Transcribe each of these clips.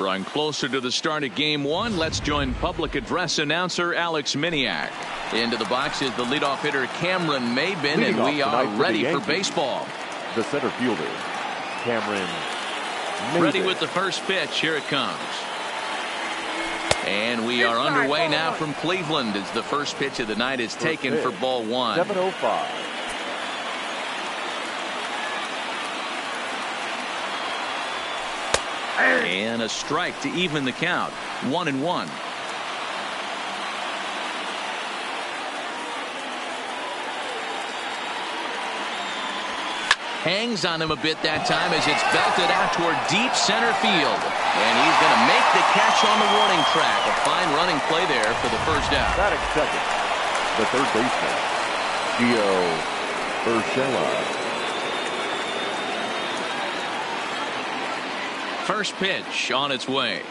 Drawing closer to the start of game one, let's join public address announcer Alex Miniak. Into the box is the leadoff hitter Cameron Maybin, and we are ready for baseball. The center fielder, Cameron Maybin. Ready with the first pitch. Here it comes. And we are underway now from Cleveland as the first pitch of the night is taken for ball one. 7:05. And a strike to even the count. 1-1. Hangs on him a bit that time as it's belted out toward deep center field. And he's going to make the catch on the warning track. A fine running play there for the first out. Batting second, the third baseman, Gio Urshela. First pitch on its way.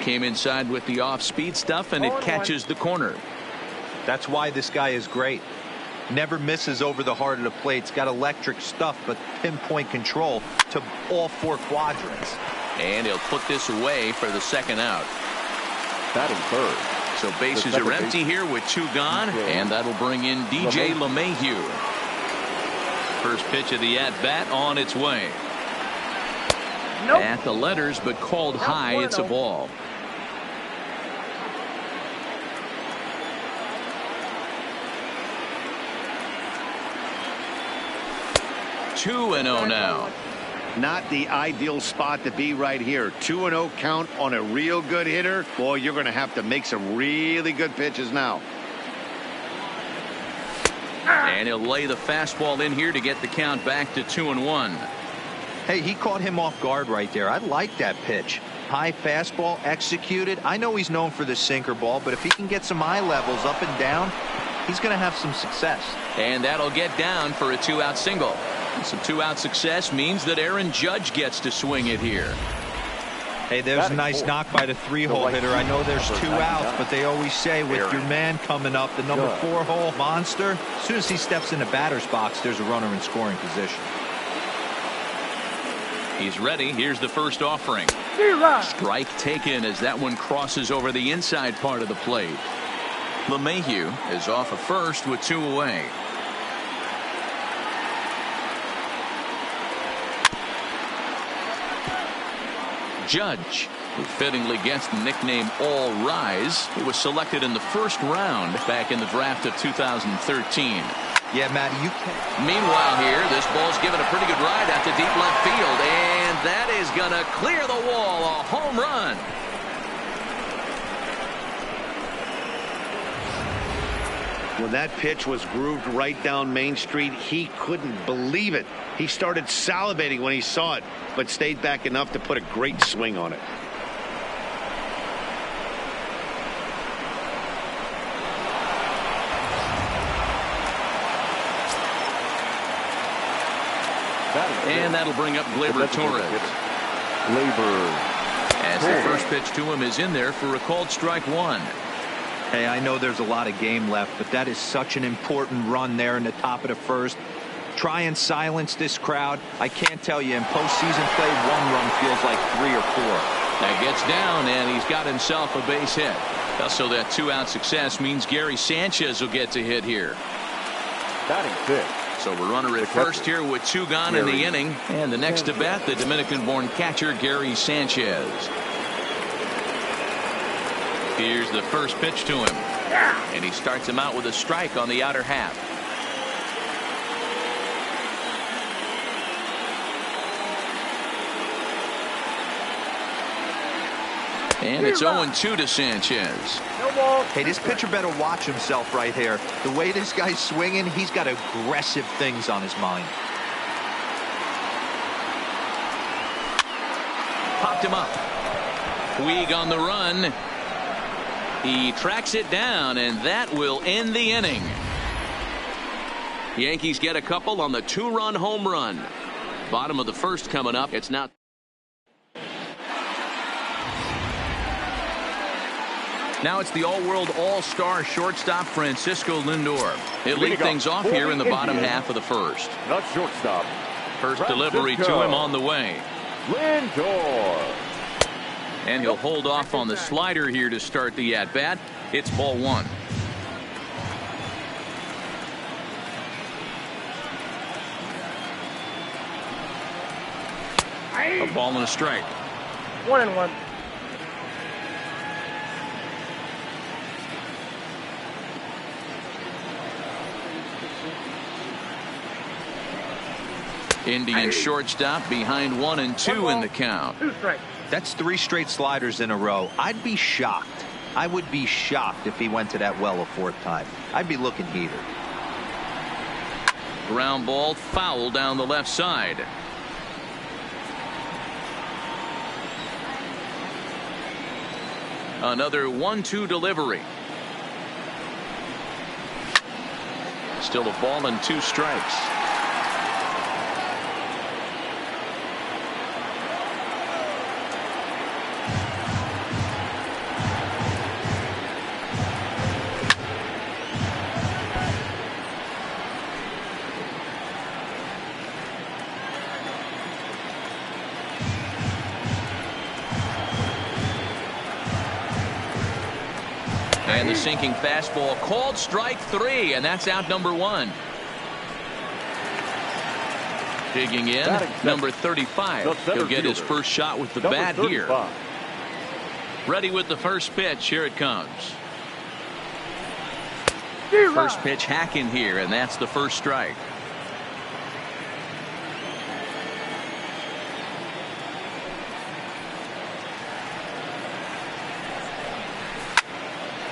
Came inside with the off-speed stuff, and it catches the corner. That's why this guy is great. Never misses over the heart of the plate. It's got electric stuff, but pinpoint control to all four quadrants. And he'll put this away for the second out. Batting third. So bases are empty here with two gone, and that'll bring in DJ LeMahieu. First pitch of the at-bat on its way. Nope. At the letters, but called high. It's a ball. Two and 0 now. Not the ideal spot to be right here. 2-0 count on a real good hitter. Boy, you're going to have to make some really good pitches now. And he'll lay the fastball in here to get the count back to 2-1. Hey, he caught him off guard right there. I like that pitch. High fastball executed. I know he's known for the sinker ball, but if he can get some eye levels up and down, he's going to have some success. And that'll get down for a two-out single. Some two-out success means that Aaron Judge gets to swing it here. Hey, there's a nice knock by the three-hole hitter. I know there's two outs, but they always say with your man coming up, the number 4-hole monster, as soon as he steps in the batter's box, there's a runner in scoring position. He's ready. Here's the first offering. Strike taken as that one crosses over the inside part of the plate. LeMahieu is off of first with two away. Judge, who fittingly gets the nickname All Rise, he was selected in the first round back in the draft of 2013. Yeah, Matty, you can't. Meanwhile here, this ball's given a pretty good ride out to deep left field, and that is going to clear the wall. A home run. When that pitch was grooved right down Main Street, he couldn't believe it. He started salivating when he saw it, but stayed back enough to put a great swing on it. And that'll bring up Gleyber Torres. As the first pitch to him is in there for a called strike one. Hey, I know there's a lot of game left, but that is such an important run there in the top of the first. Try and silence this crowd. I can't tell you, in postseason play, one run feels like 3 or 4. That gets down, and he's got himself a base hit. So that two-out success means Gary Sanchez will get to hit here. Batting fifth. So we're runner at first here with two gone in the inning. And the next to bat, the Dominican-born catcher, Gary Sanchez. Here's the first pitch to him. And he starts him out with a strike on the outer half. And it's 0-2 to Sanchez. Hey, this pitcher better watch himself right here. The way this guy's swinging, he's got aggressive things on his mind. Popped him up. Puig on the run. He tracks it down, and that will end the inning. Yankees get a couple on the two-run home run. Bottom of the first coming up. It's not. Now it's the all-world all-star shortstop Francisco Lindor. He'll lead things off here in the bottom half of the first. Not shortstop. First delivery to him on the way. Lindor. And he'll hold off on the slider here to start the at-bat. It's ball one. A ball and a strike. 1-1. Indian shortstop behind 1-2 in the count. 2 strikes. That's 3 straight sliders in a row. I'd be shocked. I would be shocked if he went to that well a 4th time. I'd be looking heated. Ground ball foul down the left side. Another 1-2 delivery. Still a ball and 2 strikes. And the sinking fastball called strike 3, and that's out number 1. Digging in, number 35. He'll get his first shot with the bat here. Ready with the first pitch. Here it comes. First pitch hacking here, and that's the first strike.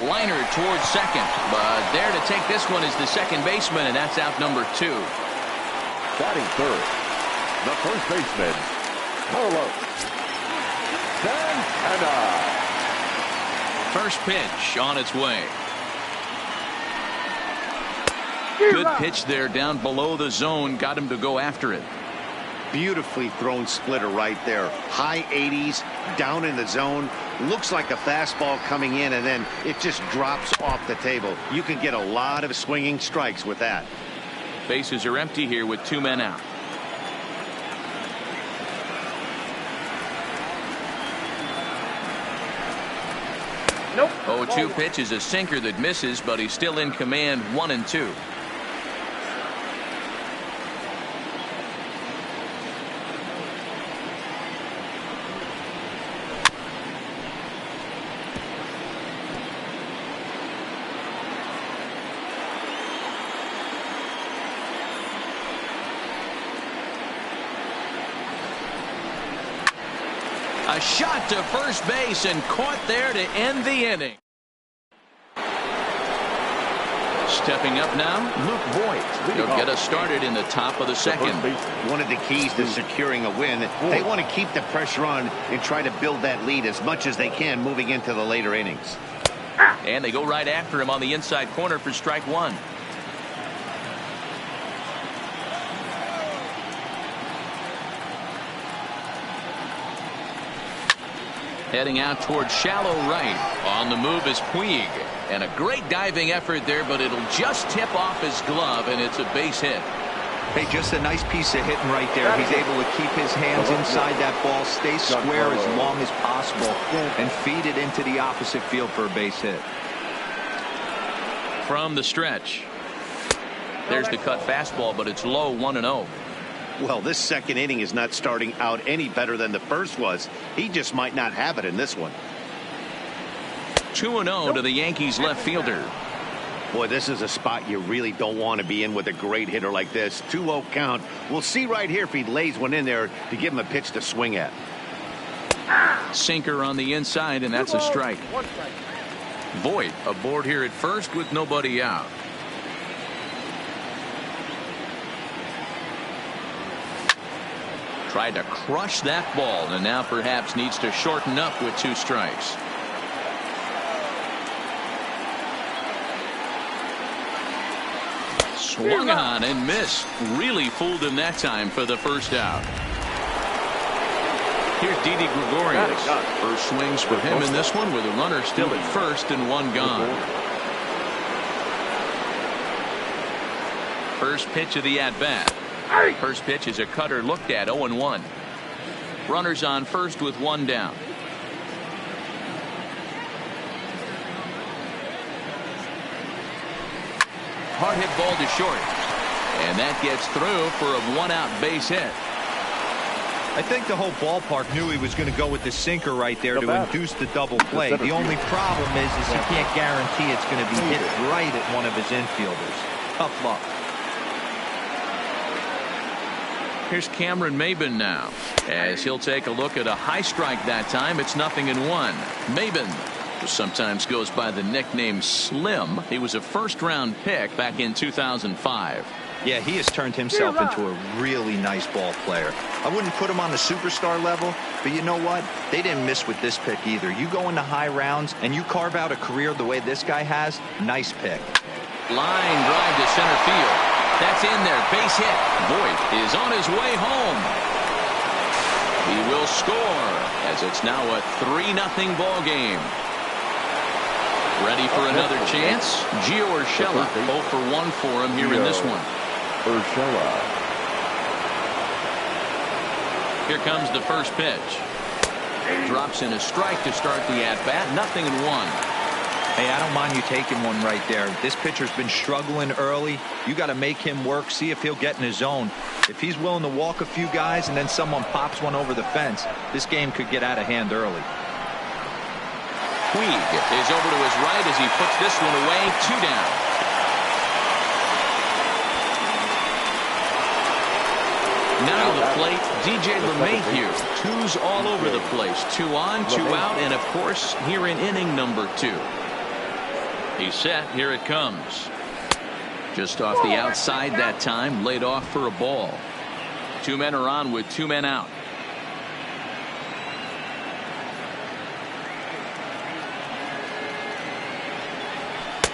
Liner towards second, but there to take this one is the second baseman, and that's out number 2. Batting third, the first baseman, Carlos Santana. First pitch on its way. Good pitch there down below the zone. Got him to go after it. Beautifully thrown splitter right there. High 80s, down in the zone. Looks like a fastball coming in, and then it just drops off the table. You can get a lot of swinging strikes with that. Bases are empty here with 2 men out. Nope. 0-2 pitch is a sinker that misses, but he's still in command. 1-2. A shot to first base and caught there to end the inning. Stepping up now, Luke Voigt. He'll get us started in the top of the second. One of the keys to securing a win, they want to keep the pressure on and try to build that lead as much as they can moving into the later innings. And they go right after him on the inside corner for strike 1. Heading out towards shallow right. On the move is Puig. And a great diving effort there, but it'll just tip off his glove, and it's a base hit. Hey, just a nice piece of hitting right there. He's able to keep his hands inside that ball, stay square as long as possible, and feed it into the opposite field for a base hit. From the stretch. There's the cut fastball, but it's low. 1-0. Well, this second inning is not starting out any better than the first was. He just might not have it in this one. 2-0 to the Yankees left fielder. Boy, this is a spot you really don't want to be in with a great hitter like this. 2-0 count. We'll see right here if he lays one in there to give him a pitch to swing at. Sinker on the inside, and that's a strike. Voigt aboard here at first with nobody out. Tried to crush that ball, and now perhaps needs to shorten up with 2 strikes. Swung on and missed. Really fooled him that time for the first out. Here's Didi Gregorius. First swings for him in this one with a runner still at first and 1 gone. First pitch of the at-bat. First pitch is a cutter looked at. 0-1. Runners on first with one down. Hard hit ball to short. And that gets through for a one-out base hit. I think the whole ballpark knew he was going to go with the sinker right there to induce the double play. The only problem is he can't guarantee it's going to be hit right at one of his infielders. Tough luck. Here's Cameron Maben now, as he'll take a look at a high strike that time. It's 0-1. Maben, who sometimes goes by the nickname Slim. He was a first-round pick back in 2005. Yeah, he has turned himself into a really nice ball player. I wouldn't put him on the superstar level, but you know what? They didn't miss with this pick either. You go into high rounds and you carve out a career the way this guy has, nice pick. Line drive to center field. That's in there. Base hit. Voit is on his way home. He will score, as it's now a 3-0 ball game. Ready for another chance? Gio Urshela 0 for 1 for him here in this one. Urshela. Here comes the first pitch. Drops in a strike to start the at-bat. 0-1. Hey, I don't mind you taking one right there. This pitcher's been struggling early. You got to make him work, see if he'll get in his zone. If he's willing to walk a few guys and then someone pops one over the fence, this game could get out of hand early. Puig is over to his right as he puts this one away. 2 down. Now to the plate, DJ LeMahieu. 2's all over the place. 2 on, 2 out, and of course here in inning number 2. He's set. Here it comes. Just off the outside that time. Laid off for a ball. 2 men are on with 2 men out.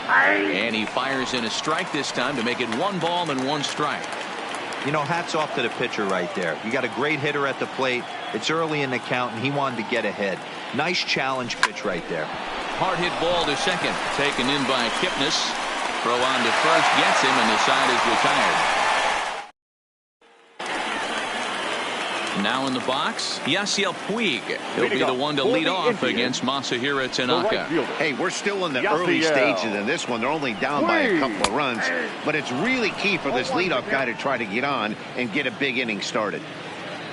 And he fires in a strike this time to make it 1 ball and 1 strike. You know, hats off to the pitcher right there. You got a great hitter at the plate. It's early in the count, and he wanted to get ahead. Nice challenge pitch right there. Hard hit ball to second. Taken in by Kipnis. Throw on to first. Gets him, and the side is retired. Now in the box, Yasiel Puig. He'll be the one to lead off against Masahiro Tanaka. Hey, we're still in the early stages in this one. They're only down by a couple of runs, but it's really key for this leadoff guy to try to get on and get a big inning started.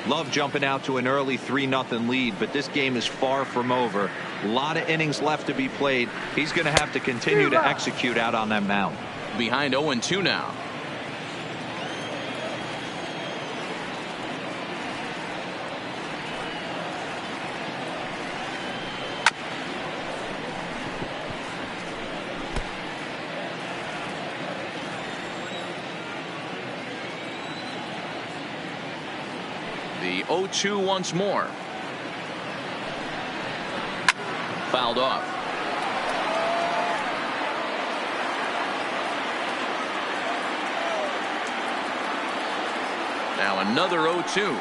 Love jumping out to an early 3-0 lead, but this game is far from over. A lot of innings left to be played. He's going to have to continue to execute out on that mound. Behind 0-2 now. The 0-2 once more. Fouled off. Now another 0-2.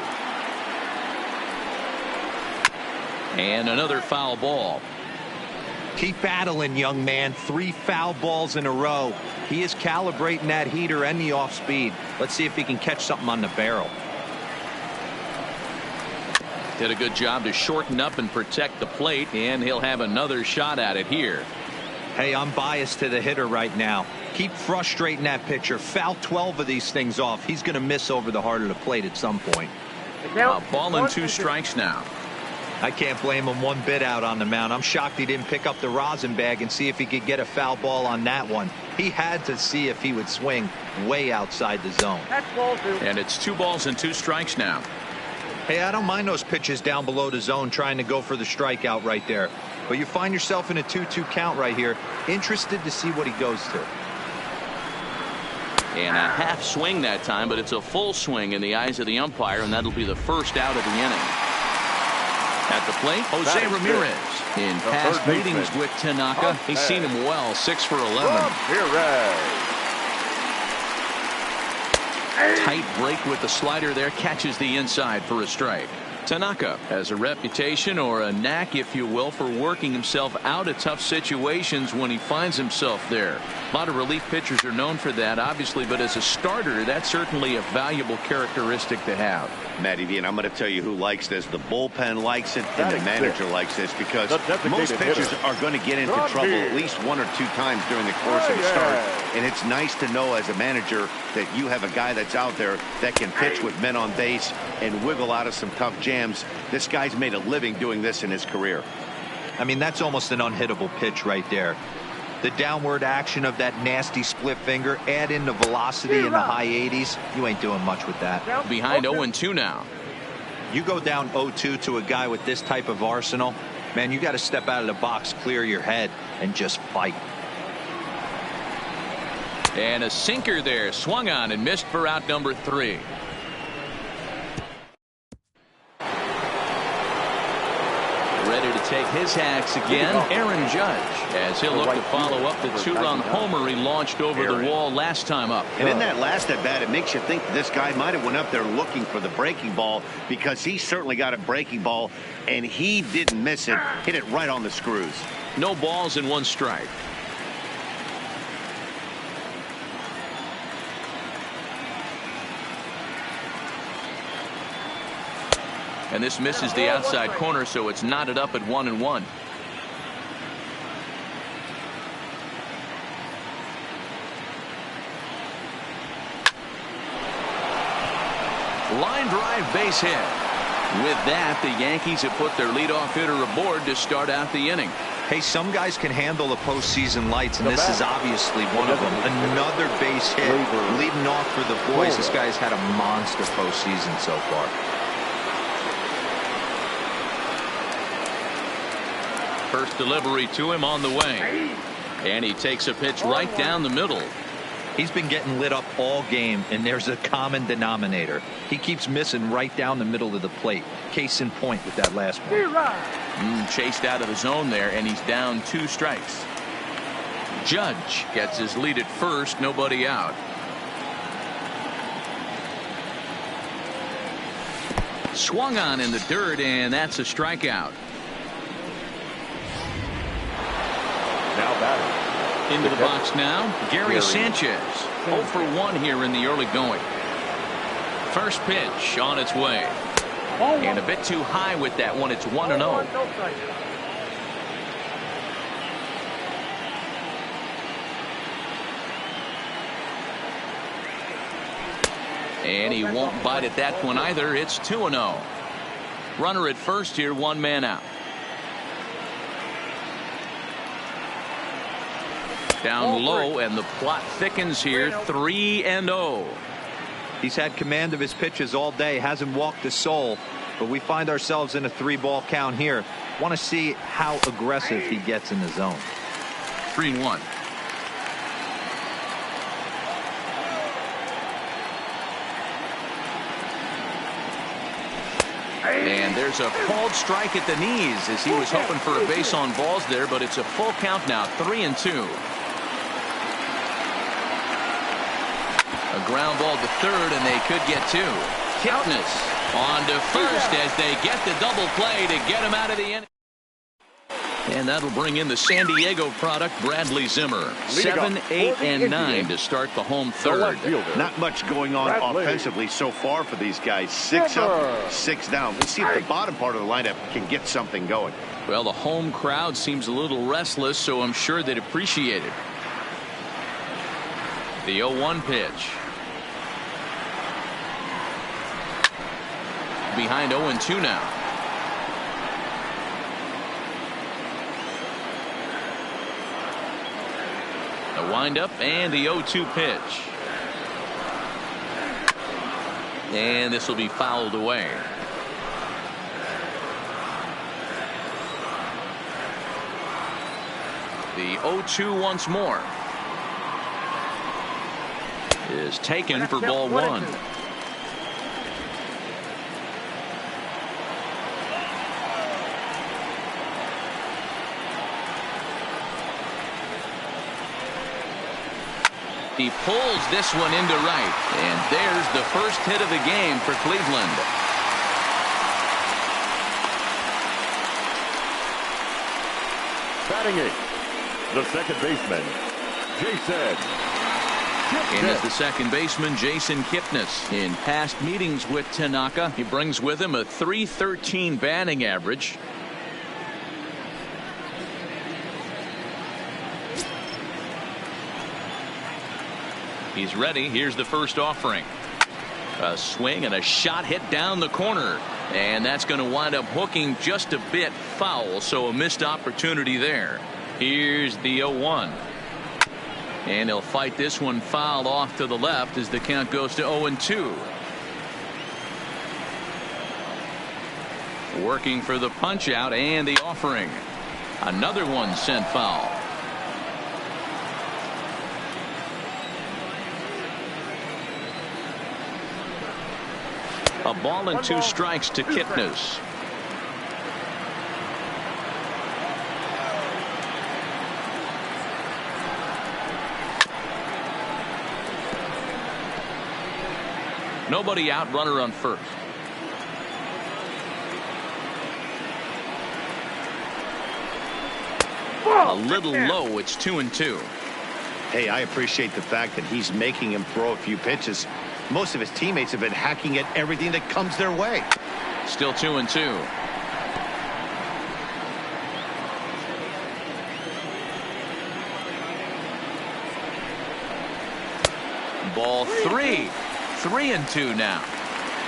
And another foul ball. Keep battling, young man. 3 foul balls in a row. He is calibrating that heater and the off speed. Let's see if he can catch something on the barrel. Did a good job to shorten up and protect the plate, and he'll have another shot at it here. Hey, I'm biased to the hitter right now. Keep frustrating that pitcher. Foul 12 of these things off. He's going to miss over the heart of the plate at some point. A ball and 2 strikes now. I can't blame him one bit out on the mound. I'm shocked he didn't pick up the rosin bag and see if he could get a foul ball on that one. He had to see if he would swing way outside the zone. And it's 2 balls and 2 strikes now. Hey, I don't mind those pitches down below the zone trying to go for the strikeout right there. But you find yourself in a 2-2 count right here. Interested to see what he goes to. And a half swing that time, but it's a full swing in the eyes of the umpire, and that'll be the first out of the inning. At the plate, Jose Ramirez. In past meetings with Tanaka, he's seen him well. 6 for 11. Tight break with the slider there, catches the inside for a strike. Tanaka has a reputation, or a knack if you will, for working himself out of tough situations when he finds himself there. A lot of relief pitchers are known for that, obviously, but as a starter, that's certainly a valuable characteristic to have. Matty V, and I'm going to tell you who likes this. The bullpen likes it, and the manager likes this, because most pitchers are going to get into trouble at least 1 or 2 times during the course of the start. And it's nice to know as a manager that you have a guy that's out there that can pitch with men on base and wiggle out of some tough jams. This guy's made a living doing this in his career. I mean, that's almost an unhittable pitch right there. The downward action of that nasty split finger, add in the velocity in the high 80s. You ain't doing much with that. Behind 0-2 now. You go down 0-2 to a guy with this type of arsenal, man, you got to step out of the box, clear your head, and just fight. And a sinker there, swung on and missed for out number 3. Ready to take his hacks again, Aaron Judge, as he'll look to follow up the 2-run homer he launched over the wall last time up. And in that last at bat, it makes you think this guy might have went up there looking for the breaking ball, because he certainly got a breaking ball, and he didn't miss it, hit it right on the screws. No balls and 1 strike. And this misses the outside corner, so it's knotted up at 1-1. Line drive, base hit. With that, the Yankees have put their leadoff hitter aboard to start out the inning. Hey, some guys can handle the postseason lights, and this is obviously one of them. Another base hit leading off for the boys. This guy's had a monster postseason so far. First delivery to him on the way. And he takes a pitch right down the middle. He's been getting lit up all game, and there's a common denominator. He keeps missing right down the middle of the plate. Case in point with that last one. Chased out of the zone there, and he's down 2 strikes. Judge gets his lead at first, nobody out. Swung on in the dirt, and that's a strikeout. Now batting. Into the box now, Gary Sanchez. 0 for 1 here in the early going. First pitch on its way. And a bit too high with that one. It's 1-0. And he won't bite at that one either. It's 2-0. Runner at first here, 1 man out. Down low, and the plot thickens here. 3-0. He's had command of his pitches all day, hasn't walked a soul, but we find ourselves in a 3-ball count here. Want to see how aggressive he gets in the zone. 3-1. And there's a called strike at the knees as he was hoping for a base on balls there, but it's a full count now. 3-2. A ground ball to third, and they could get 2. Kipnis on to first as they get the double play to get him out of the inning. And that'll bring in the San Diego product, Bradley Zimmer. 7, 8, and 9 to start the home third. Not much going on offensively so far for these guys. 6 up, 6 down. Let's see if the bottom part of the lineup can get something going. Well, the home crowd seems a little restless, so I'm sure they'd appreciate it. The 0-1 pitch. Behind 0-2 now. The windup and the 0-2 pitch. And this will be fouled away. The 0-2 once more is taken for ball 1. He pulls this one into right, and there's the first hit of the game for Cleveland. Batting it, the second baseman, Jason. In is the second baseman, Jason Kipnis. In past meetings with Tanaka, he brings with him a .313 batting average. He's ready. Here's the first offering. A swing and a shot hit down the corner. And that's going to wind up hooking just a bit foul, so a missed opportunity there. Here's the 0-1. And he'll fight this one foul off to the left as the count goes to 0-2. Working for the punch out and the offering. Another one sent foul. A ball and 2 strikes to Kipnis. Nobody out, runner on first. A little low. It's 2-2. Hey, I appreciate the fact that he's making him throw a few pitches. Most of his teammates have been hacking at everything that comes their way. Still 2-2. Ball 3. 3-2 now.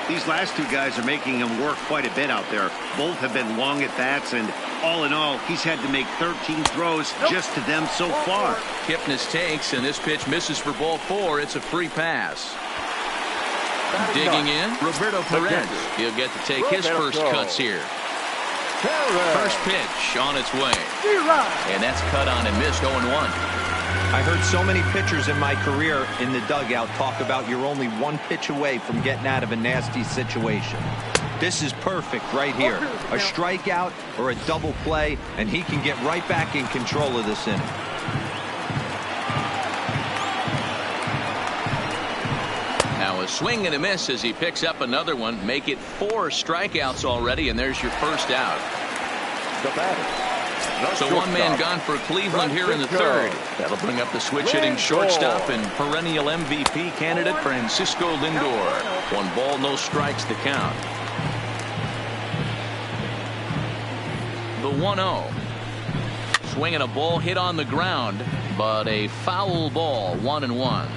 These last two guys are making him work quite a bit out there. Both have been long at bats, and all in all, he's had to make 13 throws just to them so far. Kipnis takes, and this pitch misses for ball 4. It's a free pass. Digging in, Roberto Perez. He'll get to take his first cuts here. First pitch on its way. And that's cut on and missed 0-1. I heard so many pitchers in my career in the dugout talk about you're only one pitch away from getting out of a nasty situation. This is perfect right here. A strikeout or a double play, and he can get right back in control of this inning. Now a swing and a miss as he picks up another one. Make it 4 strikeouts already, and there's your first out. The batter. So one man gone for Cleveland here in the third. That'll bring up the switch hitting shortstop and perennial MVP candidate Francisco Lindor. 1 ball, no strikes the count. The 1-0. Swinging a ball hit on the ground, but a foul ball. 1-1.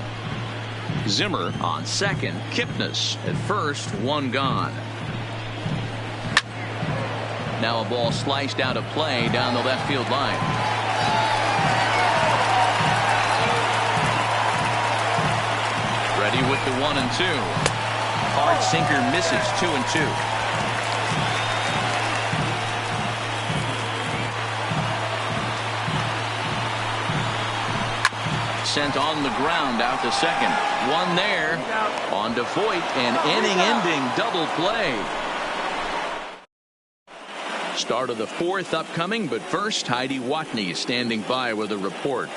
Zimmer on second. Kipnis at first. 1 gone. Now a ball sliced out of play down the left field line. Ready with the 1-2. Hard sinker misses. 2-2. Sent on the ground out to second. 1 there. On to Voit, an inning-ending double play. Start of the 4th upcoming, but first, Heidi Watney is standing by with a report.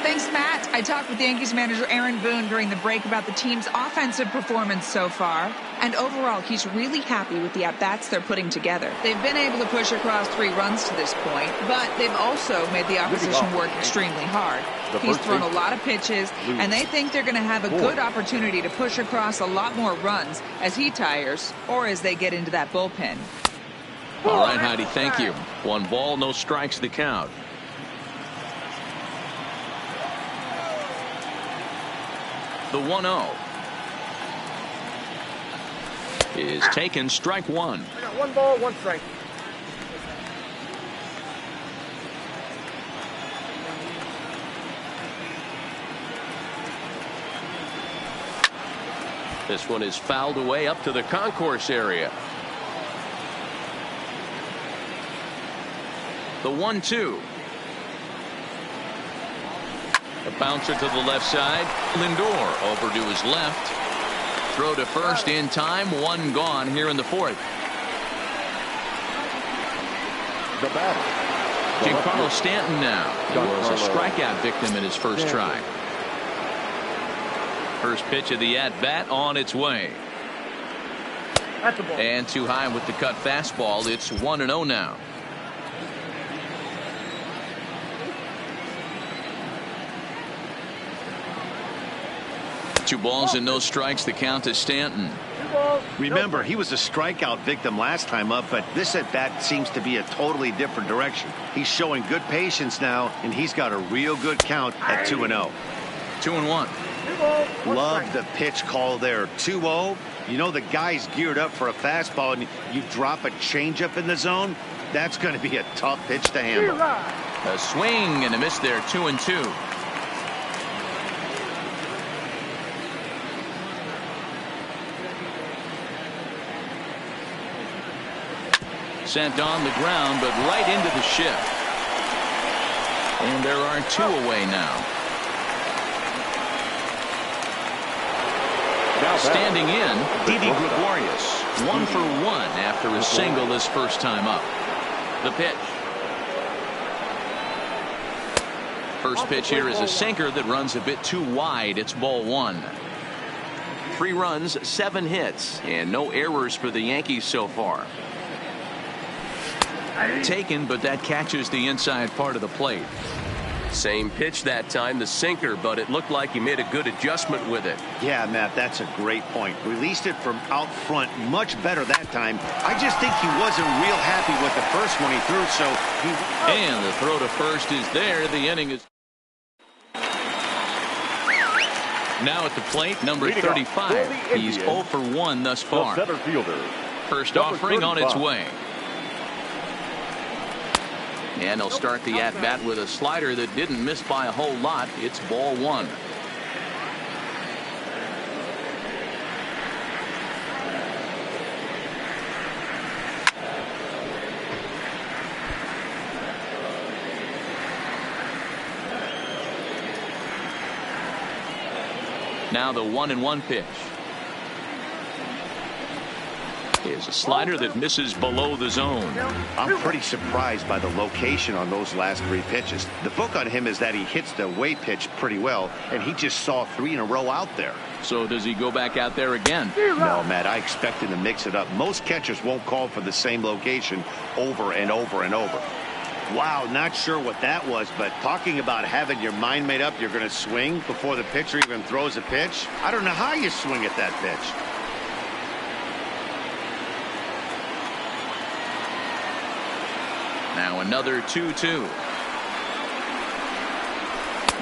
Thanks, Matt. I talked with Yankees manager Aaron Boone during the break about the team's offensive performance so far. And overall, he's really happy with the at-bats they're putting together. They've been able to push across 3 runs to this point, but they've also made the opposition work extremely hard. He's thrown a lot of pitches, and they think they're going to have a good opportunity to push across a lot more runs as he tires or as they get into that bullpen. All right, Heidi, thank you. 1 ball, no strikes the count. The 1-0 is taken. Strike 1. I got 1 ball, 1 strike. This one is fouled away up to the concourse area. The 1-2. A bouncer to the left side. Lindor over to his left. Throw to first in time. 1 gone here in the 4th. The batter. Giancarlo Stanton now. He was a strikeout victim in his first try. First pitch of the at-bat on its way. That's a ball. And too high with the cut fastball. It's 1-0 now. 2 balls and no strikes. The count to Stanton. Remember, he was a strikeout victim last time up, but this at bat seems to be a totally different direction. He's showing good patience now, and he's got a real good count at 2-0. 2-1. Love the pitch call there. 2-0. You know the guy's geared up for a fastball, and you drop a changeup in the zone. That's going to be a tough pitch to handle. A swing and a miss there. 2-2. Sent on the ground, but right into the shift. And there are 2 away now. Standing in, Didi Gregorius. 1 for 1 after a single this first time up. The pitch. First pitch here is a sinker that runs a bit too wide. It's ball 1. 3 runs, 7 hits, and no errors for the Yankees so far. Taken, but that catches the inside part of the plate. Same pitch that time, the sinker, but it looked like he made a good adjustment with it. Yeah, Matt, that's a great point. Released it from out front much better that time. I just think he wasn't real happy with the first one he threw, so he... And the throw to first is there. The inning is... Now at the plate, number 35. He's 0 for 1 thus far. The center fielder. First offering on its way. And he'll start the at-bat with a slider that didn't miss by a whole lot. It's ball 1. Now the 1-1 pitch. Is a slider that misses below the zone. I'm pretty surprised by the location on those last 3 pitches. The book on him is that he hits the away pitch pretty well, and he just saw 3 in a row out there. So does he go back out there again? No, Matt, I expect him to mix it up. Most catchers won't call for the same location over and over and over. Wow, not sure what that was, but talking about having your mind made up you're going to swing before the pitcher even throws a pitch. I don't know how you swing at that pitch. Now another 2-2.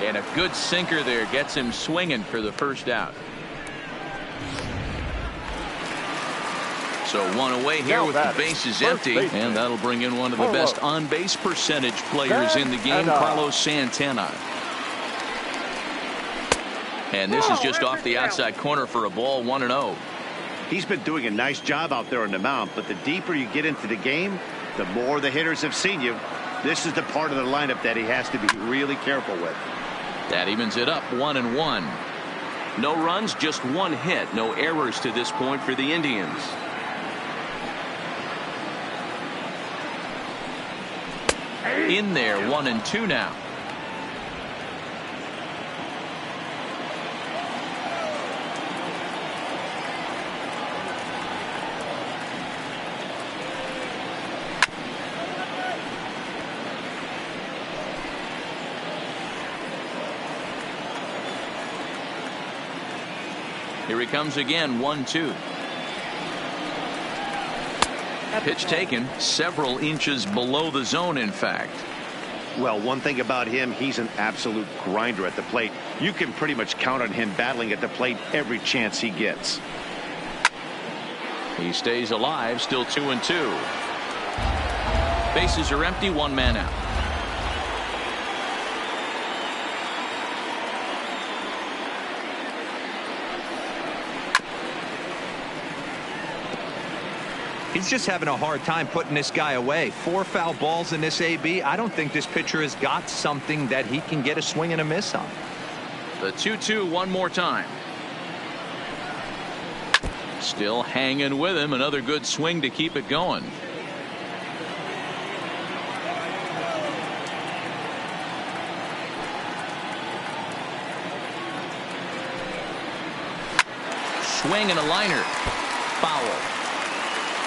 And a good sinker there gets him swinging for the first out. So 1 away here with the bases empty. And that'll bring in one of the best on-base percentage players in the game, Carlos Santana. And this is just off the outside corner for a ball, 1-0. He's been doing a nice job out there on the mound, but the deeper you get into the game, the more the hitters have seen you. This is the part of the lineup that he has to be really careful with. That evens it up, 1-1. No runs, just 1 hit. No errors to this point for the Indians. In there, 1-2 now. Here he comes again, 1-2. Pitch taken several inches below the zone, in fact. Well, one thing about him, he's an absolute grinder at the plate. You can pretty much count on him battling at the plate every chance he gets. He stays alive, still 2-2. Bases are empty, 1 man out. He's just having a hard time putting this guy away. 4 foul balls in this AB. I don't think this pitcher has got something that he can get a swing and a miss on. The 2-2 one more time. Still hanging with him. Another good swing to keep it going. Swing and a liner. Foul.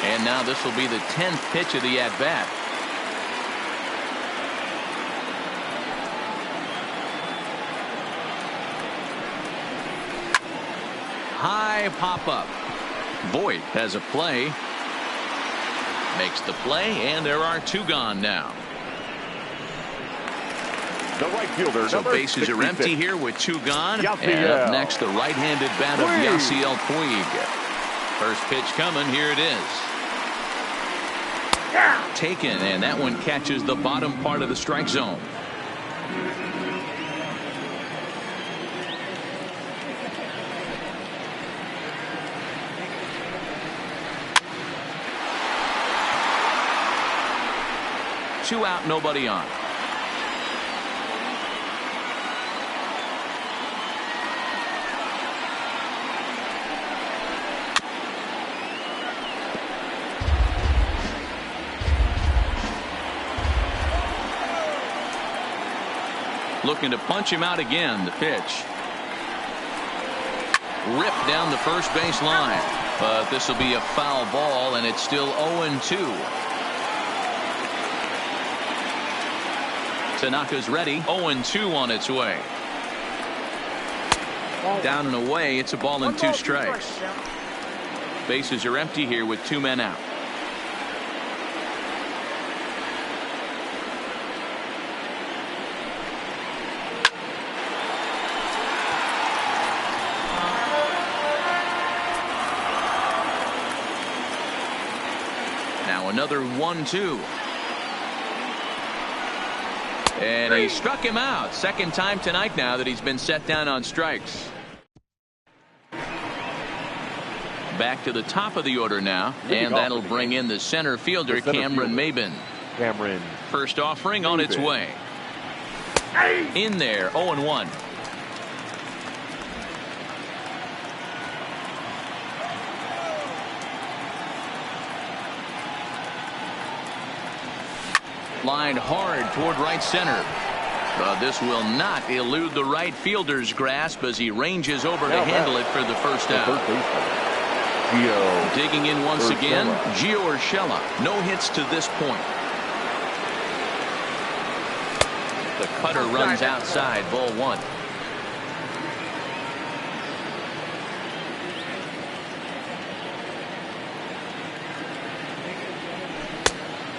And now this will be the 10th pitch of the at-bat. high pop-up. Voit has a play. Makes the play, and there are 2 gone now. The right fielder, So bases 66. are empty here with 2 gone. Yasiel. And up next, the right-handed bat of Yasiel Puig. First pitch coming. Here it is. Taken, and that one catches the bottom part of the strike zone. Two out, nobody on. Looking to punch him out again. The pitch. Ripped down the first base line. But this will be a foul ball, and it's still 0-2. Tanaka's ready. 0-2 on its way. Down and away. It's a ball and 2 strikes. Bases are empty here with 2 men out. Now another 1-2. And he struck him out. Second time tonight now that he's been set down on strikes. Back to the top of the order now. And that'll bring in the center fielder, Cameron Maybin. First offering on its way. In there, 0-1. Lined hard toward right center. But this will not elude the right fielder's grasp as he ranges over to handle it for the first out. Digging in once again, Gio Urshela. No hits to this point. The cutter runs outside, ball 1.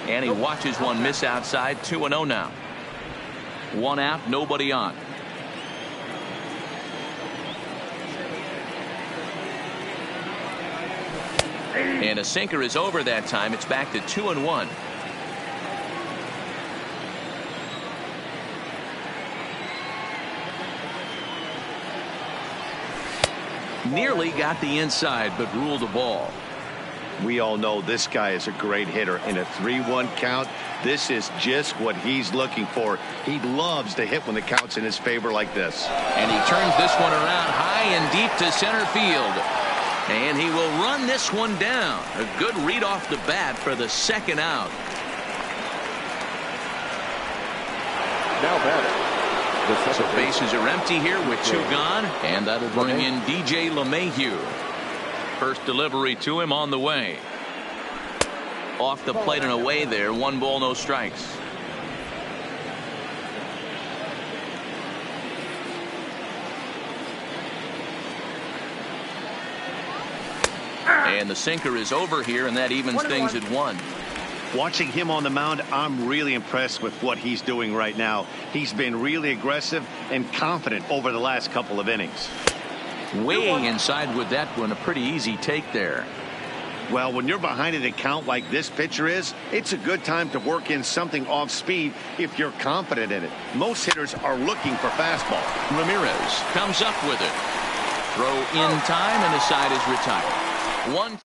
And he watches one miss outside. 2-0 now. 1 out, nobody on. And a sinker is over that time. It's back to 2-1. Nearly got the inside, but ruled the ball. We all know this guy is a great hitter. In a 3-1 count, this is just what he's looking for. He loves to hit when the count's in his favor like this. And he turns this one around high and deep to center field. And he will run this one down. A good read off the bat for the second out. Now batting. So bases are empty here with 2 gone. And that'll bring in DJ LeMahieu. First delivery to him on the way. Off the plate and away there. 1 ball, no strikes. And the sinker is over here, and that evens things at 1. Watching him on the mound, I'm really impressed with what he's doing right now. He's been really aggressive and confident over the last couple of innings. Way inside with that one. A pretty easy take there. Well, when you're behind in a count like this pitcher is, it's a good time to work in something off speed if you're confident in it. Most hitters are looking for fastball. Ramirez comes up with it. Throw in time, and the side is retired. 1.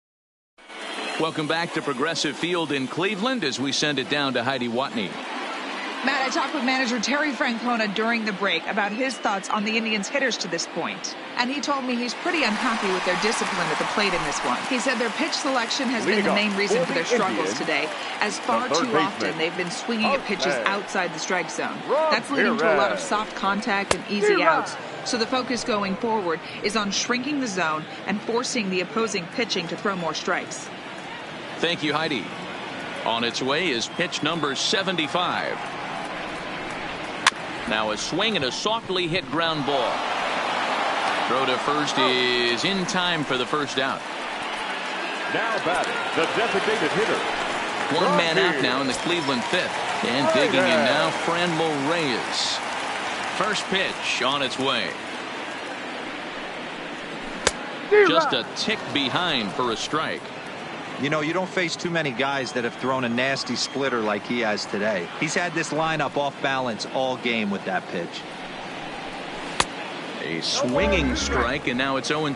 Welcome back to Progressive Field in Cleveland as we send it down to Heidi Watney. Matt, I talked with manager Terry Francona during the break about his thoughts on the Indians' hitters to this point. And he told me he's pretty unhappy with their discipline at the plate in this one. He said their pitch selection has been the main reason for their struggles today, as far too often they've been swinging at pitches outside the strike zone. That's leading to a lot of soft contact and easy outs. So the focus going forward is on shrinking the zone and forcing the opposing pitching to throw more strikes. Thank you, Heidi. On its way is pitch number 75. Now a swing and a softly hit ground ball. Throw to first is in time for the first out. Now batting, the designated hitter. One man out now in the Cleveland fifth. And digging in now, Franmil Reyes. First pitch on its way. Just a tick behind for a strike. You know, you don't face too many guys that have thrown a nasty splitter like he has today. He's had this lineup off balance all game with that pitch. A swinging strike, and now it's 0-2.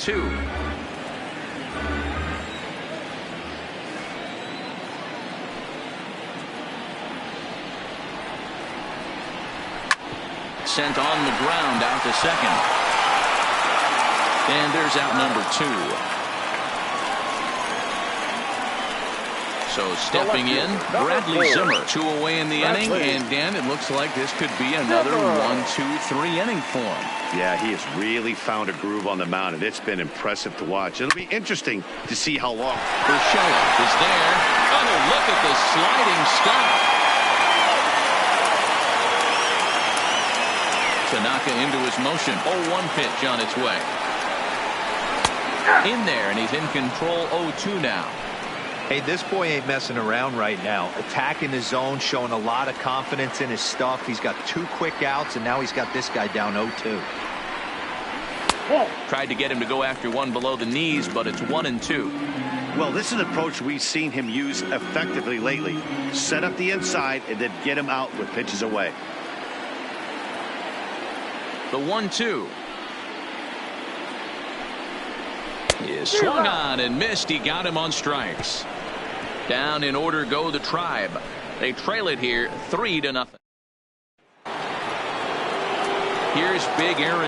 Sent on the ground out to second. And there's out number 2. So stepping in, Bradley Zimmer. 2 away in the inning, and Dan, it looks like this could be another 1-2-3 inning for him. Yeah, he has really found a groove on the mound, and it's been impressive to watch. It'll be interesting to see how long. Urshela is there. Oh, look at the sliding stop. Tanaka into his motion. 0-1 pitch on its way. In there, and he's in control. 0-2 now. Hey, this boy ain't messing around right now. Attacking the zone, showing a lot of confidence in his stuff. He's got 2 quick outs, and now he's got this guy down 0-2. Tried to get him to go after one below the knees, but it's 1-2. Well, this is an approach we've seen him use effectively lately. Set up the inside and then get him out with pitches away. The 1-2 is swung on and missed. He got him on strikes. Down in order go the Tribe. They trail it here 3-0. Here's big Aaron.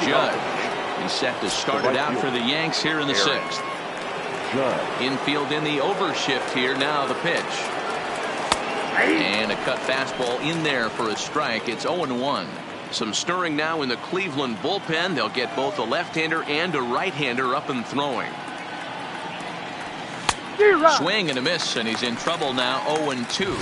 Judge. He's set to start it out for the Yanks here in the 6th. Infield in the overshift here. Now the pitch. And a cut fastball in there for a strike. It's 0-1. Some stirring now in the Cleveland bullpen. They'll get both a left-hander and a right-hander up and throwing. Swing and a miss, and he's in trouble now. 0-2.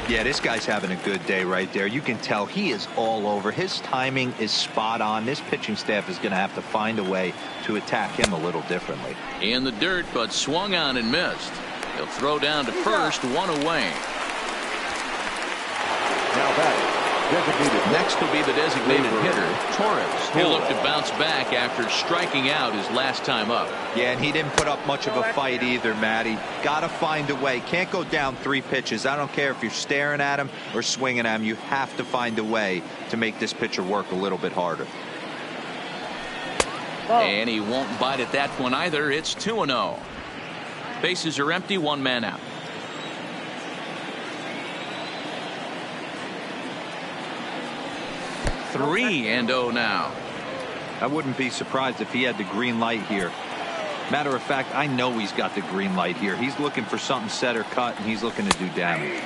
Yeah, this guy's having a good day right there. You can tell he is all over. His timing is spot on. This pitching staff is going to have to find a way to attack him a little differently. In the dirt, but swung on and missed. He'll throw down to first, 1 away. Now back. Next will be the designated hitter, Torres. He'll look to bounce back after striking out his last time up. Yeah, and he didn't put up much of a fight either, Matty. Got to find a way. Can't go down 3 pitches. I don't care if you're staring at him or swinging at him. You have to find a way to make this pitcher work a little bit harder. And he won't bite at that one either. It's 2-0. Bases are empty, 1 man out. 3-0 now. I wouldn't be surprised if he had the green light here. Matter of fact, I know he's got the green light here. He's looking for something set or cut, and he's looking to do damage.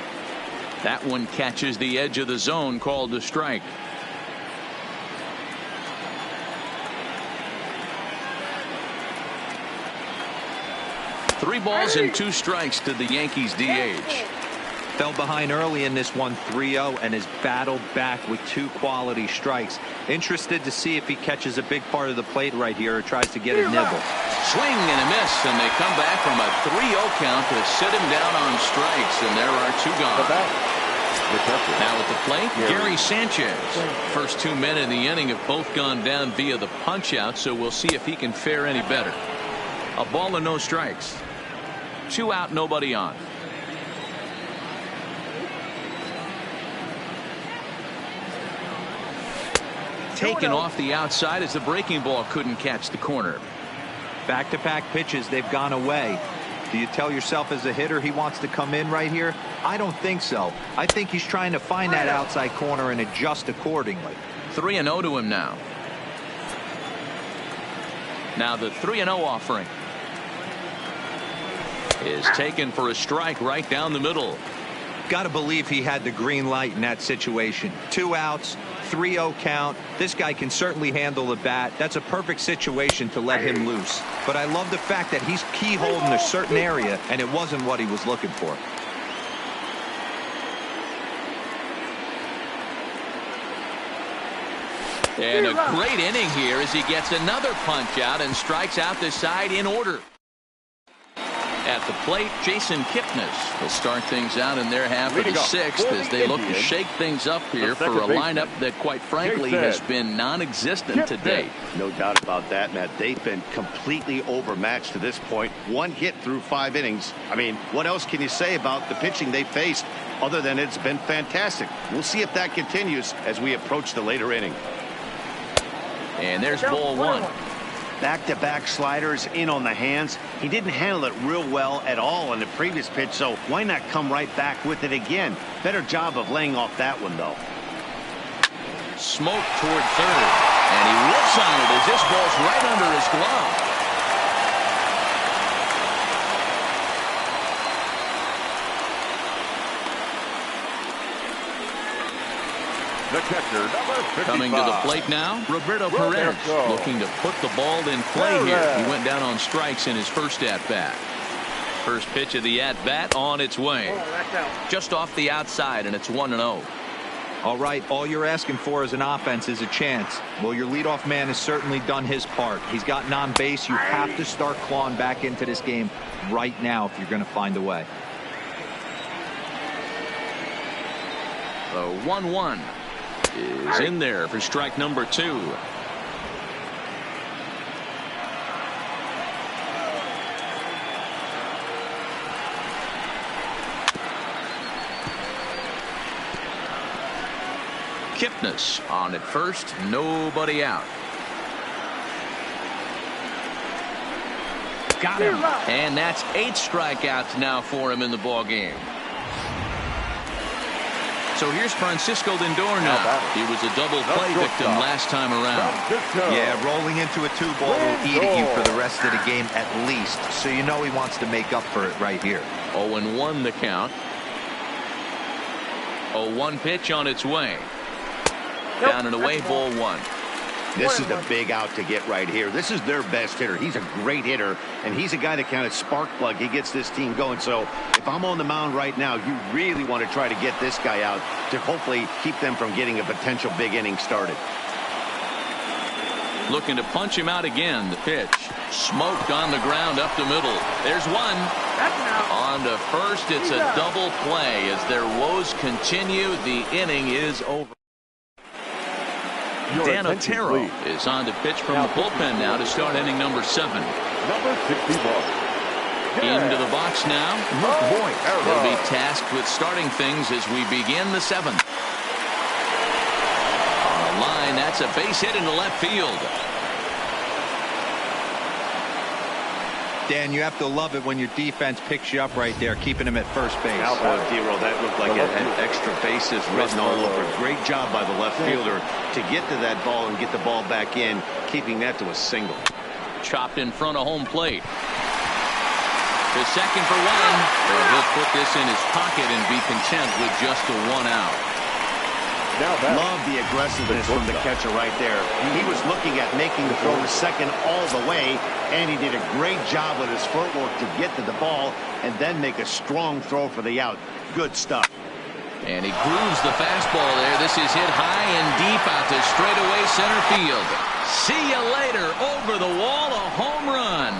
That one catches the edge of the zone, called a strike. Three balls and 2 strikes to the Yankees DH. Fell behind early in this one, 3-0, and has battled back with 2 quality strikes. Interested to see if he catches a big part of the plate right here or tries to get a nibble. Swing and a miss, and they come back from a 3-0 count to sit him down on strikes, and there are 2 gone. Now at the plate, Gary Sanchez. First 2 men in the inning have both gone down via the punch out, so we'll see if he can fare any better. A ball and no strikes. 2 out, nobody on. Taken off the outside as the breaking ball couldn't catch the corner. Back-to-back pitches, they've gone away. Do you tell yourself as a hitter he wants to come in right here? I don't think so. I think he's trying to find that outside corner and adjust accordingly. 3-0 to him now. Now the 3-0 offering is taken for a strike right down the middle. Got to believe he had the green light in that situation. 2 outs, 3-0 count. This guy can certainly handle the bat. That's a perfect situation to let him loose. But I love the fact that he's keyholed in a certain area, and it wasn't what he was looking for. And a great inning here as he gets another punch out and strikes out the side in order. At the plate, Jason Kipnis will start things out in their half of the 6th as they look to shake things up here for a lineup that, quite frankly, has been non-existent to date. No doubt about that, Matt. They've been completely overmatched to this point. 1 hit through 5 innings. I mean, what else can you say about the pitching they faced other than it's been fantastic? We'll see if that continues as we approach the later inning. And there's ball 1. Back-to-back sliders in on the hands. He didn't handle it real well at all in the previous pitch, so why not come right back with it again? Better job of laying off that one, though. Smoke toward third, and he whips on it as this ball's right under his glove. The catcher, number 55. Coming to the plate now, Roberto Perez, looking to put the ball in play here. He went down on strikes in his first at-bat. First pitch of the at-bat on its way. Just off the outside, and it's 1-0. All right, all you're asking for as an offense is a chance. Well, your leadoff man has certainly done his part. He's gotten on base. You have to start clawing back into this game right now if you're going to find a way. The 1-1 is in there for strike number 2. Kipnis on at first, nobody out. Got him. And that's 8 strikeouts now for him in the ball game. So here's Francisco Lindor now. He was a double play victim last time around. Yeah, rolling into a 2-ball will eat at you for the rest of the game at least. So you know he wants to make up for it right here. 0-1 the count. 0-1 pitch on its way. Down and away, ball 1. This is the big out to get right here. This is their best hitter. He's a great hitter, and he's a guy that kind of spark plug. He gets this team going. So if I'm on the mound right now, you really want to try to get this guy out to hopefully keep them from getting a potential big inning started. Looking to punch him out again. The pitch. Smoked on the ground up the middle. There's one. On to first. It's a double play. As their woes continue, the inning is over. Dan Otero is on to pitch from the bullpen now to start inning number 7. Number 61. Into the box now. They'll be tasked with starting things as we begin the 7th. On the line, that's a base hit into left field. Dan, you have to love it when your defense picks you up right there, keeping him at first base. D-Roll, that looked like an extra bases written all over. Great job by the left fielder to get to that ball and get the ball back in, keeping that to a single. Chopped in front of home plate. To second for 1. Well, he'll put this in his pocket and be content with just a 1 out. Love the aggressiveness from the catcher right there. He was looking at making the throw to second all the way, and he did a great job with his footwork to get to the ball and then make a strong throw for the out. Good stuff. And he grooves the fastball there. This is hit high and deep out to straightaway center field. See you later. Over the wall, a home run.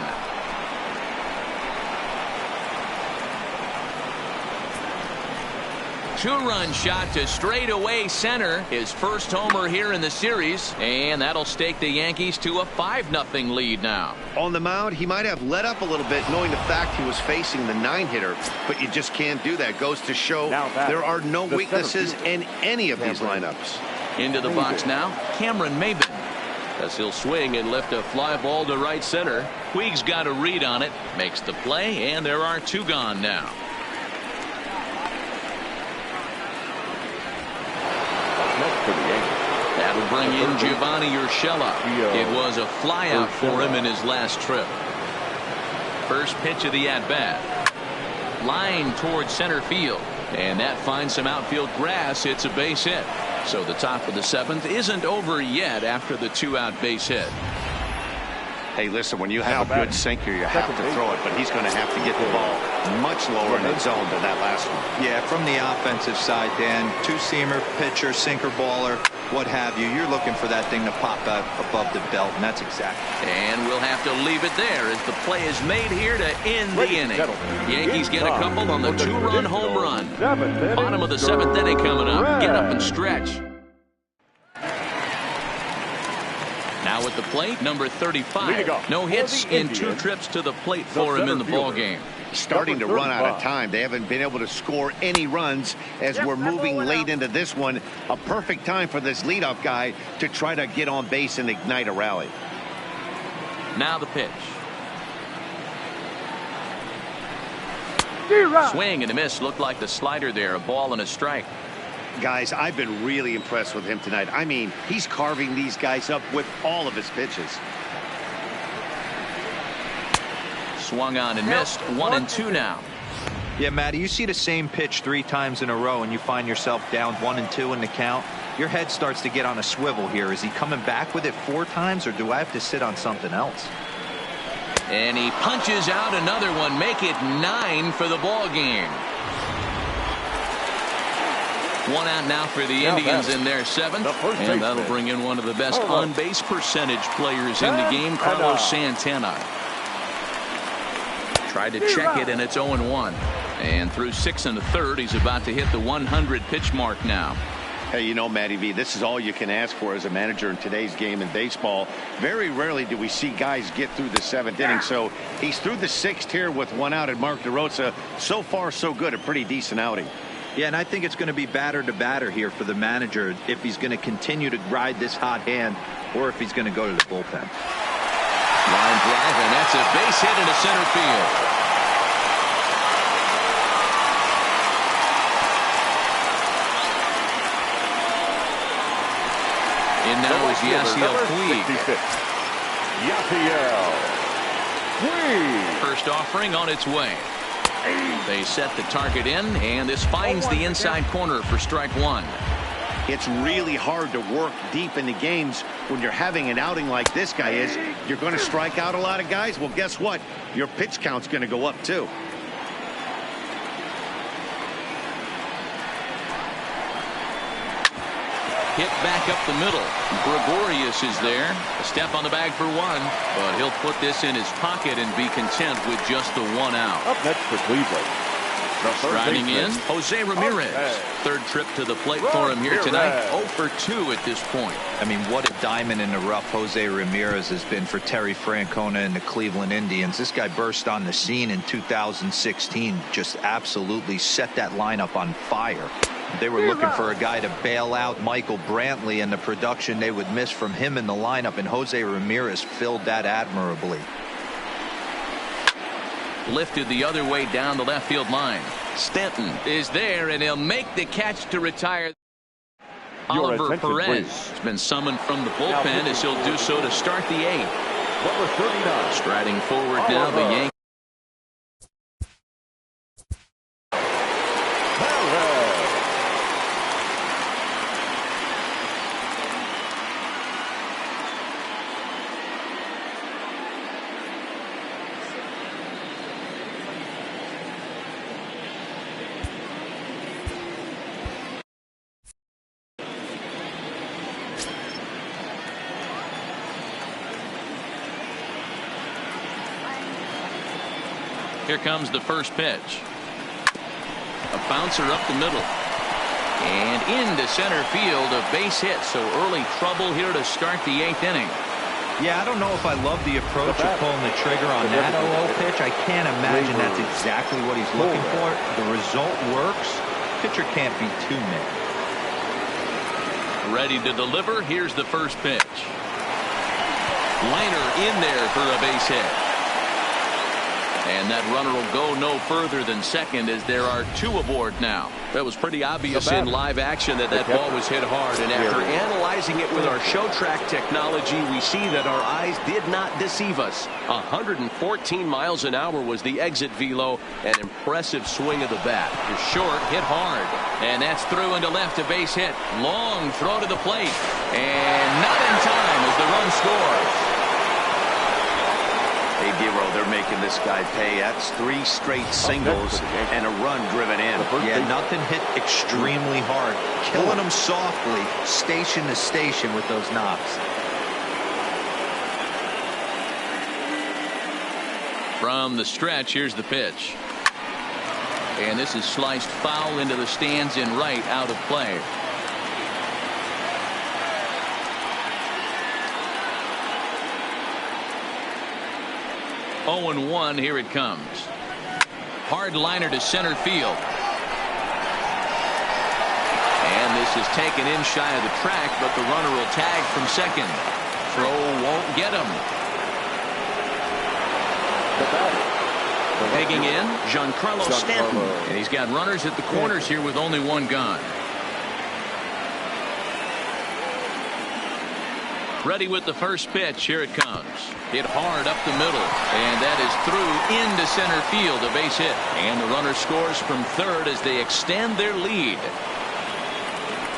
Two-run shot to straightaway center. His first homer here in the series. And that'll stake the Yankees to a 5-0 lead now. On the mound, he might have let up a little bit knowing the fact he was facing the 9-hitter. But you just can't do that. Goes to show there are no weaknesses in any of these lineups. Into the box now, Cameron Maybin. As he'll swing and lift a fly ball to right center. Puig's got a read on it. Makes the play, and there are 2 gone now. That'll bring in Giovanni Urshela. It was a flyout for him in his last trip. First pitch of the at-bat. Line towards center field. And that finds some outfield grass. It's a base hit. So the top of the 7th isn't over yet after the 2-out base hit. Hey, listen, when you have a good sinker, you have to throw it, but he's going to have to get the ball much lower in the zone than that last one. Yeah, from the offensive side, Dan, 2-seamer, pitcher, sinker, baller, what have you. You're looking for that thing to pop out above the belt, and that's exactly. And we'll have to leave it there as the play is made here to end the inning. Yankees get a couple on the 2-run home run. Bottom of the 7th inning coming up. Get up and stretch. Now at the plate, number 35. No hits in 2 trips to the plate for him in the ball game. Starting to run out of time. They haven't been able to score any runs as we're moving late into this one. A perfect time for this leadoff guy to try to get on base and ignite a rally. Now the pitch. Swing and a miss. Looked like the slider there. A ball and a strike. Guys, I've been really impressed with him tonight. I mean, he's carving these guys up with all of his pitches. Swung on and missed. 1-2 now. Yeah, Matty, you see the same pitch 3 times in a row and you find yourself down 1-2 in the count. Your head starts to get on a swivel here. Is he coming back with it 4 times, or do I have to sit on something else? And he punches out another one. Make it 9 for the ball game. 1 out now for the Indians in their 7th. And that'll bring in one of the best on-base percentage players in the game, Carlos Santana. Tried to check it, and it's 0-1. And through 6 1/3, he's about to hit the 100 pitch mark now. Hey, you know, Matty V, this is all you can ask for as a manager in today's game in baseball. Very rarely do we see guys get through the 7th inning. So he's through the 6th here with 1 out, and Mark DeRosa, so far so good, a pretty decent outing. Yeah, and I think it's going to be batter to batter here for the manager if he's going to continue to ride this hot hand or if he's going to go to the bullpen. Line drive, and that's a base hit into center field. In now is Yasiel Puig. Yasiel Puig. First offering on its way. They set the target in, and this finds the inside corner for strike one. It's really hard to work deep into games when you're having an outing like this guy is. You're going to strike out a lot of guys. Well, guess what? Your pitch count's going to go up, too. Hit back up the middle. Gregorius is there. A step on the bag for one, but he'll put this in his pocket and be content with just the one out. Up next for Cleveland, Striding in, Jose Ramirez. Third trip to the plate for him here tonight. 0 for 2 at this point. I mean, what a diamond in the rough Jose Ramirez has been for Terry Francona and the Cleveland Indians. This guy burst on the scene in 2016, just absolutely set that lineup on fire. They were looking for a guy to bail out Michael Brantley and the production they would miss from him in the lineup, and Jose Ramirez filled that admirably. Lifted the other way down the left field line. Stanton is there, and he'll make the catch to retire. Oliver Perez has been summoned from the bullpen as he'll do so to start the 8th. Number 39. Striding forward now, the Yankees. Here comes the first pitch. A bouncer up the middle. And into center field, a base hit. So early trouble here to start the 8th inning. Yeah, I don't know if I love the approach of pulling the trigger on that 0-0 pitch. I can't imagine that's exactly what he's looking for. The result works. Pitcher can't be too mad. Ready to deliver. Here's the first pitch. Liner in there for a base hit. And that runner will go no further than second as there are 2 aboard now. That was pretty obvious in live action that ball was hit hard. And after analyzing it with our show track technology, we see that our eyes did not deceive us. 114 miles an hour was the exit velo. An impressive swing of the bat. Short, hit hard. And that's through into left, a base hit. Long throw to the plate. And not in time as the run scores. Hey, Dero, they're making this guy pay. That's 3 straight singles and a run driven in. Yeah, nothing hit extremely hard. Killing them softly, station to station with those knocks. From the stretch, here's the pitch. And this is sliced foul into the stands in right, out of play. 0-1, here it comes. Hard liner to center field. And this is taken in shy of the track, but the runner will tag from second. Throw won't get him. Digging in, Giancarlo Stanton. And he's got runners at the corners here with only 1 gone. Ready with the first pitch. Here it comes. Hit hard up the middle. And that is through into center field. A base hit. And the runner scores from third as they extend their lead.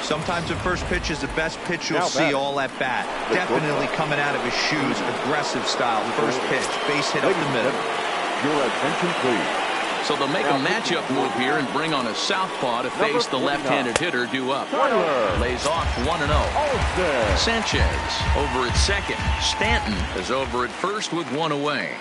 Sometimes the first pitch is the best pitch you'll see all at bat. Definitely coming out of his shoes. Aggressive style. First pitch. Base hit up the middle. Your attention, please. So they'll make a matchup move here and bring on a southpaw to face the left-handed hitter due up. Lays off 1-0. Sanchez over at second. Stanton is over at first with 1 away.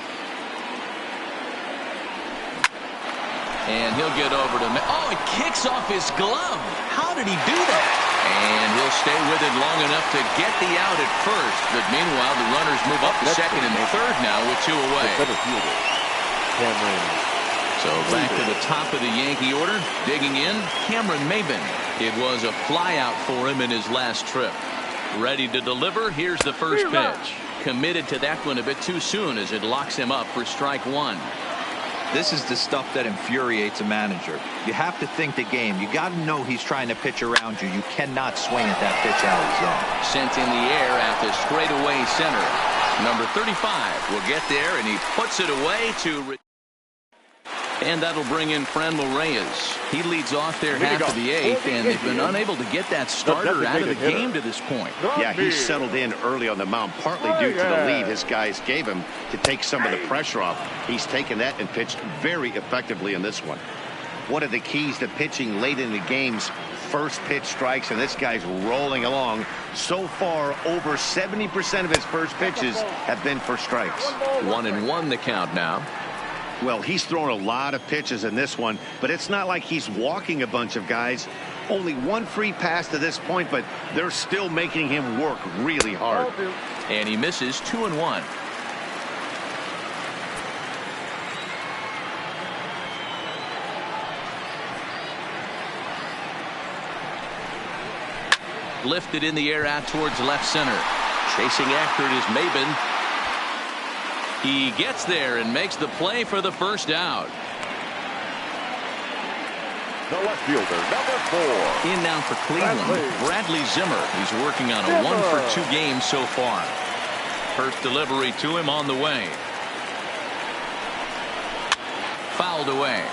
And he'll get over to... Oh, it kicks off his glove. How did he do that? And he'll stay with it long enough to get the out at first. But meanwhile, the runners move up to second and third now with 2 away. So back to the top of the Yankee order. Digging in, Cameron Maybin. It was a flyout for him in his last trip. Ready to deliver. Here's the first pitch. Committed to that one a bit too soon as it locks him up for strike 1. This is the stuff that infuriates a manager. You have to think the game. You got to know he's trying to pitch around you. You cannot swing at that pitch out of the zone. Sent in the air at the straightaway center. Number 35 will get there, and he puts it away to... And that'll bring in Franmil Reyes. He leads off their half of the eighth, and they've been unable to get that starter out of the game to this point. Yeah, he settled in early on the mound, partly due to the lead his guys gave him to take some of the pressure off. He's taken that and pitched very effectively in this one. One of the keys to pitching late in the game's first pitch strikes, and this guy's rolling along. So far, over 70% of his first pitches have been for strikes. 1-1 the count now. Well, he's thrown a lot of pitches in this one, but it's not like he's walking a bunch of guys. Only one free pass to this point, but they're still making him work really hard. And he misses 2-1. Lifted in the air out towards left center. Chasing after it is Maben. He gets there and makes the play for the first out. The left fielder, number 4. In now for Cleveland, Bradley Zimmer. He's working on a 1-for-2 game so far. First delivery to him on the way. Fouled away.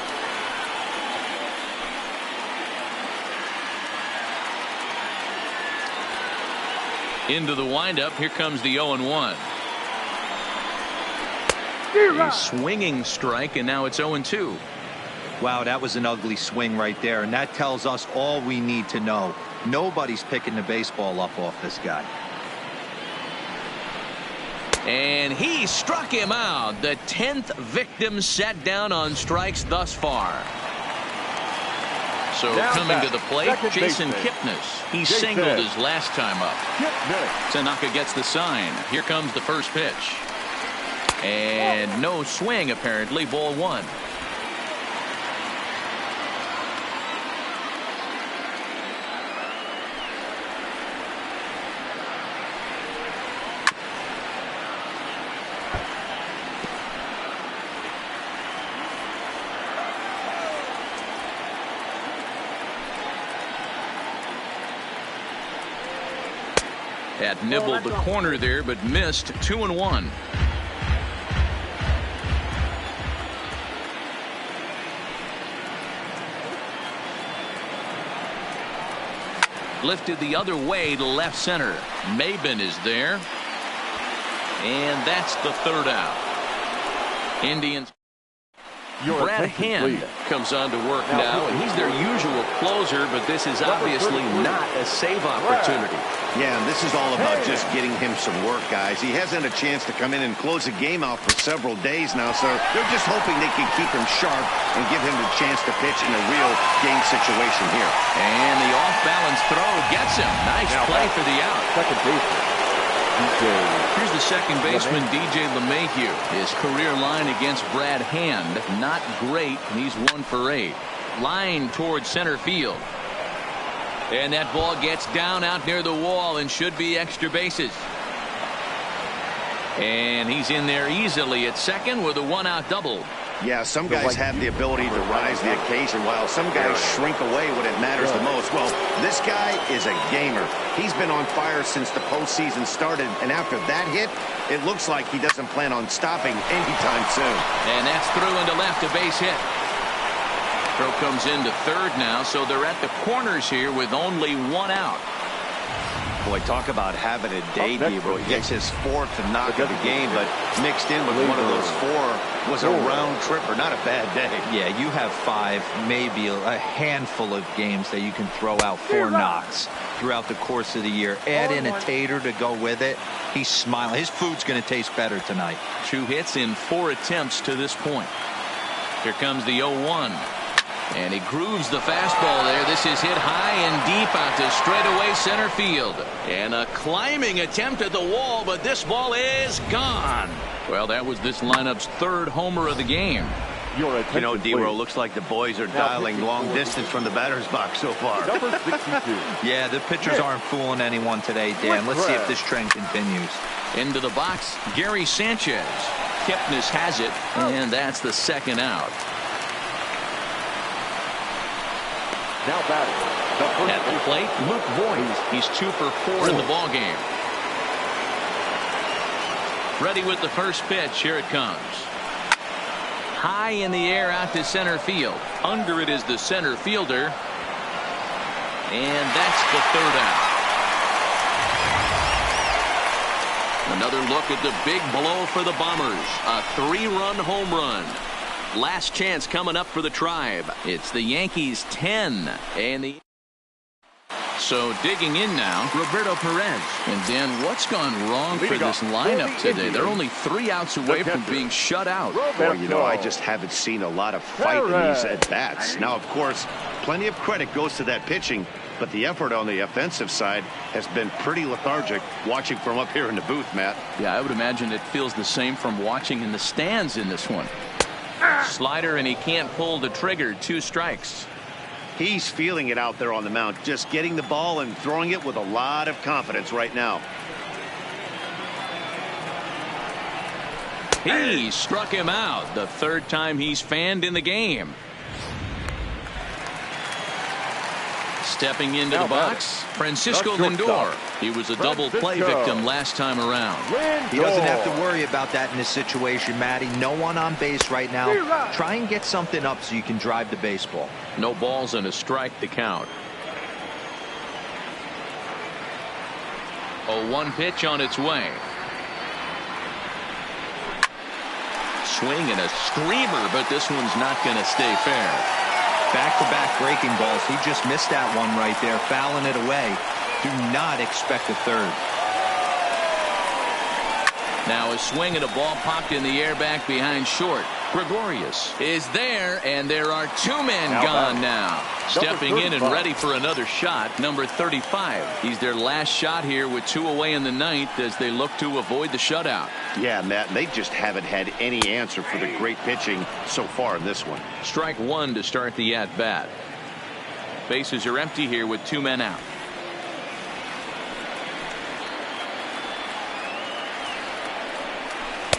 Into the windup. Here comes the 0-1. A swinging strike, and now it's 0-2. Wow, that was an ugly swing right there, and that tells us all we need to know. Nobody's picking the baseball up off this guy. And he struck him out. The 10th victim set down on strikes thus far. So coming to the plate, Jason Kipnis. He singled his last time up. Tanaka gets the sign. Here comes the first pitch. And no swing, apparently. Ball 1. Had nibbled the corner there, but missed. 2-1. Lifted the other way to left center. Maben is there. And that's the third out. Indians. Brad Hand comes on to work now, and he's their usual closer, but this is obviously not a save opportunity. Yeah, and this is all about just getting him some work, guys. He hasn't a chance to come in and close a game out for several days now, so they're just hoping they can keep him sharp and give him the chance to pitch in a real game situation here. And the off-balance throw gets him. Nice play for the out. Second baseman. Here's the second baseman, DJ LeMahieu. His career line against Brad Hand, not great. He's 1 for 8. Line towards center field. And that ball gets down out near the wall and should be extra bases. And he's in there easily at second with a 1-out double. Yeah, some guys have the ability to rise the occasion, while some guys shrink away when it matters the most. Well, this guy is a gamer. He's been on fire since the postseason started, and after that hit, it looks like he doesn't plan on stopping anytime soon. And that's through into left, a base hit. Throw comes into third now, so they're at the corners here with only 1 out. Boy, talk about having a day, Debo. He gets his 4th knock of the game, but mixed in with one of those 4 was a round tripper. Not a bad day. Yeah, you have 5, maybe a handful of games that you can throw out 4 knocks throughout the course of the year. Add in a tater to go with it. He's smiling. His food's going to taste better tonight. 2 hits in 4 attempts to this point. Here comes the 0-1. And he grooves the fastball there. This is hit high and deep out to straightaway center field. And a climbing attempt at the wall, but this ball is gone. Well, that was this lineup's 3rd homer of the game. You know, D-Row, looks like the boys are dialing long distance from the batter's box so far. Number 62. Yeah, the pitchers aren't fooling anyone today, Dan. Let's see if this trend continues. Into the box, Gary Sanchez. Kipnis has it, and that's the second out. Now batting. At the plate, Luke Voigt. He's 2 for 4 in the ballgame. Ready with the first pitch. Here it comes. High in the air out to center field. Under it is the center fielder. And that's the third out. Another look at the big blow for the Bombers. A 3-run home run. Last chance coming up for the Tribe. It's the Yankees 10 and the. So digging in now, Roberto Perez. And Dan, what's gone wrong for this lineup today? They're only 3 outs away from being shut out. Well, you know, I just haven't seen a lot of fight in these at-bats. Now, of course, plenty of credit goes to that pitching, but the effort on the offensive side has been pretty lethargic watching from up here in the booth, Matt. Yeah, I would imagine it feels the same from watching in the stands in this one. Slider, and he can't pull the trigger. 2 strikes. He's feeling it out there on the mound, just getting the ball and throwing it with a lot of confidence right now. He struck him out. The 3rd time he's fanned in the game. Stepping into the box, Francisco Lindor. He was a double play victim last time around. He doesn't have to worry about that in this situation, Matty. No one on base right now. Try and get something up so you can drive the baseball. No balls and a strike to count. 0-1 pitch on its way. Swing and a screamer, but this one's not going to stay fair. Back-to-back breaking balls. He just missed that one right there, fouling it away. Do not expect a third. Now a swing and a ball popped in the air back behind short. Gregorius is there, and there are 2 men gone now. Stepping in and ready for another shot, number 35. He's their last shot here with 2 away in the 9th as they look to avoid the shutout. Yeah, Matt, they just haven't had any answer for the great pitching so far in this one. Strike 1 to start the at-bat. Bases are empty here with 2 men out.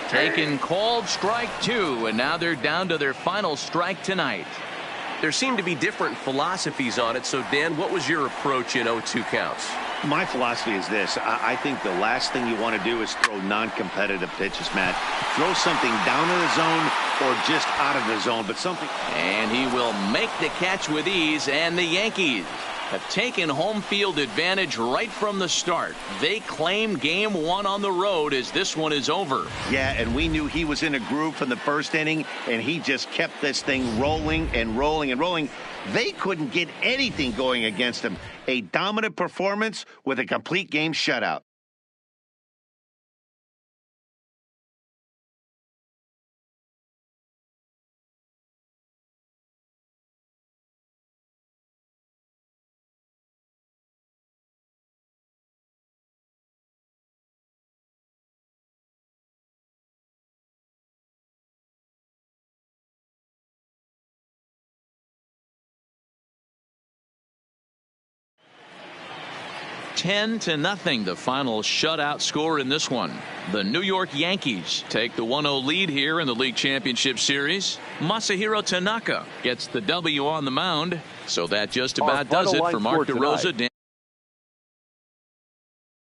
Taken, called, strike 2, and now they're down to their final strike tonight. There seem to be different philosophies on it. So, Dan, what was your approach in 0-2 counts? My philosophy is this. I think the last thing you want to do is throw non-competitive pitches, Matt. Throw something down in the zone or just out of the zone, but something. And he will make the catch with ease, and the Yankees have taken home field advantage right from the start. They claim game 1 on the road as this one is over. Yeah, and we knew he was in a groove from the 1st inning, and he just kept this thing rolling and rolling and rolling. They couldn't get anything going against him. A dominant performance with a complete game shutout. Ten to nothing, the final shutout score in this one. The New York Yankees take the 1-0 lead here in the League Championship Series. Masahiro Tanaka gets the W on the mound. So that just about does it for Mark DeRosa.